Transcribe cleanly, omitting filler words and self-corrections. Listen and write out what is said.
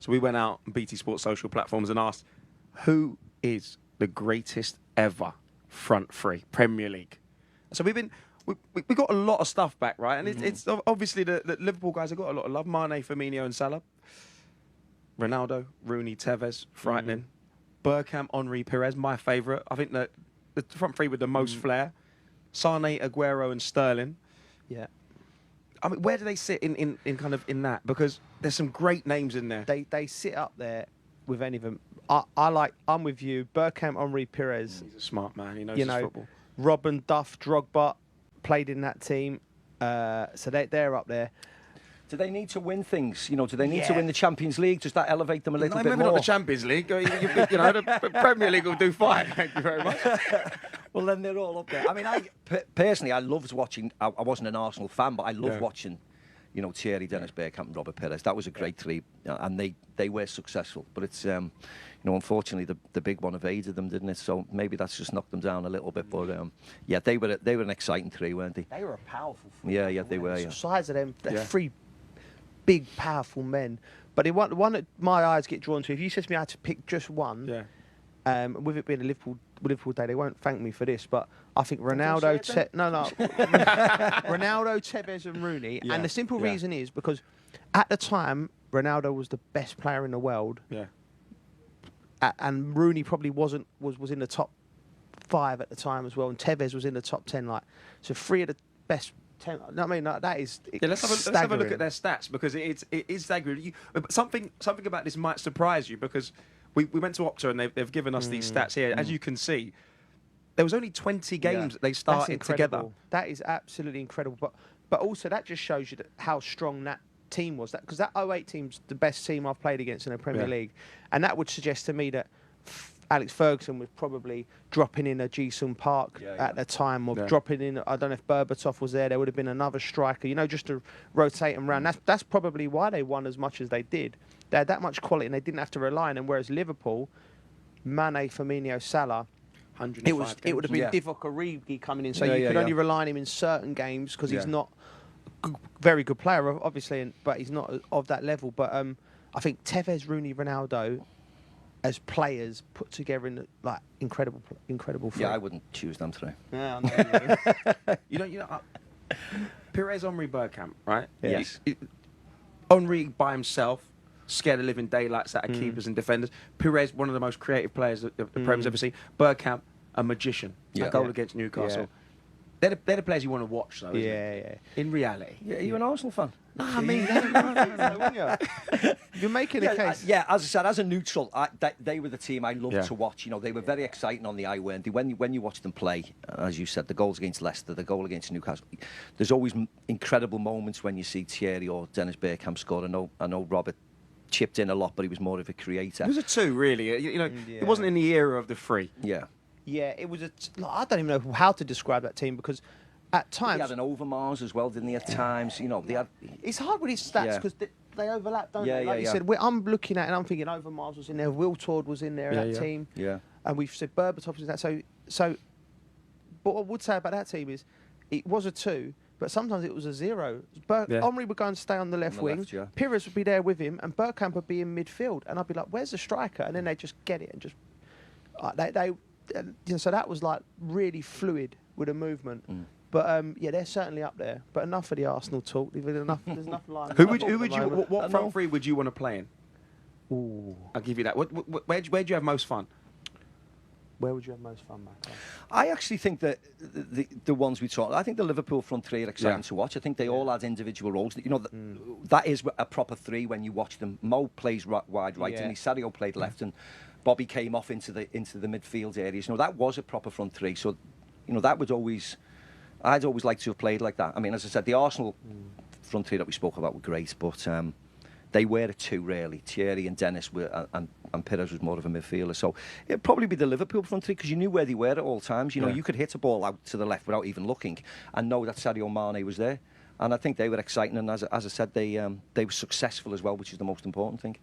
So we went out on BT Sports social platforms and asked, who is the greatest ever front three Premier League? So we got a lot of stuff back, right? And it's obviously the Liverpool guys have got a lot of love. Mane, Firmino, and Salah. Ronaldo, Rooney, Tevez, frightening. Bergkamp, Henry, Perez, my favourite. I think that the front three with the most flair. Sane, Aguero, and Sterling. Yeah. I mean, where do they sit in kind of in that? Because there's some great names in there. They sit up there with any of them. I'm with you. Bergkamp, Henry, Perez. He's a smart man. He knows his football. Robin, Duff, Drogba played in that team. So they're up there. Do they need to win things? You know, do they need to win the Champions League? Does that elevate them a little bit maybe more? Not the Champions League. You know, the Premier League will do fine. Thank you very much. Well, then they're all up there. I mean, personally, I loved watching. I wasn't an Arsenal fan, but I loved watching. You know, Thierry, Dennis Bergkamp, and Robert Pires. That was a great three, and they were successful. But it's, you know, unfortunately, the big one evaded them, didn't it? So maybe that's just knocked them down a little bit. But yeah, they were an exciting three, weren't they? They were a powerful. Yeah, they were. The Yeah. size of them, they're three big, powerful men. But the one that my eyes get drawn to, if you said to me I had to pick just one, with it being a Liverpool day, they won't thank me for this, but I think Ronaldo, Ronaldo, Tevez, and Rooney. And the simple reason is because at the time Ronaldo was the best player in the world. Yeah. And Rooney probably was in the top 5 at the time as well, and Tevez was in the top 10. Like, so 3 of the best 10. I mean, that is. Let's have a look at their stats, because it is staggering. Something about this might surprise you, because we went to Opta and they've given us these stats here. As you can see, there was only 20 games that they started together. That is absolutely incredible. But also that just shows you how strong that team was. Because that 08 team's the best team I've played against in the Premier League, and that would suggest to me that Alex Ferguson was probably dropping in a Ji-sung Park at the time, or dropping in. I don't know if Berbatov was there. There would have been another striker, you know, just to rotate them around. That's probably why they won as much as they did. They had that much quality, and they didn't have to rely on them. Whereas Liverpool, Mane, Firmino, Salah, it would have been Divock Origi coming in, so you could only rely on him in certain games because he's not a very good player, obviously, but he's not of that level. But I think Tevez, Rooney, Ronaldo, as players put together in like incredible free. Yeah, I wouldn't choose them three. Yeah, I know. you know, Perez, Henry, Bergkamp, right? Yes. Henry by himself, scared of living daylights out of keepers and defenders. Perez, one of the most creative players that the Premier's ever seen. Bergkamp, a magician. A goal against Newcastle. They're the players you want to watch, though, isn't it? In reality. Yeah, are you an Arsenal fan? No, I mean, you're making a case. Yeah, as I said, as a neutral, they were the team I loved to watch. You know, they were very exciting on the eye, weren't they? When you watch them play, as you said, the goals against Leicester, the goal against Newcastle, there's always incredible moments when you see Thierry or Dennis Bergkamp score. I know Robert chipped in a lot, but he was more of a creator. It was a 2, really. You know, it wasn't in the era of the 3. Yeah. Yeah, it was I don't even know how to describe that team, because at times he had an Overmars as well, didn't he? At times, you know, they had. It's hard with his stats because they overlap, don't they? Like you said, I'm looking at it and I'm thinking Overmars was in there, Wiltord was in there in that team. Yeah. And we've said Berbatov was in that. So, but what I would say about that team is, it was a 2, but sometimes it was a 0. Henry would go and stay on the left wing. Pires would be there with him, and Bergkamp would be in midfield. And I'd be like, "Where's the striker?" And then they just get it and just so that was like really fluid with a movement. But yeah, they're certainly up there. But enough of the Arsenal talk. There's enough lying. What front three would you want to play in? Ooh. I'll give you that. Where do you have most fun? Where would you have most fun, Matt? I actually think that the ones we talked, I think the Liverpool front three are exciting to watch. I think they all had individual roles. You know, that is a proper 3 when you watch them. Mo plays wide right, and Sadio played left, and Bobby came off into the midfield areas. You know, that was a proper front 3. So, you know, that would always, I'd always like to have played like that. I mean, as I said, the Arsenal front 3 that we spoke about were great, but they were a 2 really. Thierry and Dennis were, and Pires was more of a midfielder. So it'd probably be the Liverpool front 3, because you knew where they were at all times. You know, you could hit a ball out to the left without even looking and know that Sadio Mane was there. And I think they were exciting, and as I said, they were successful as well, which is the most important thing.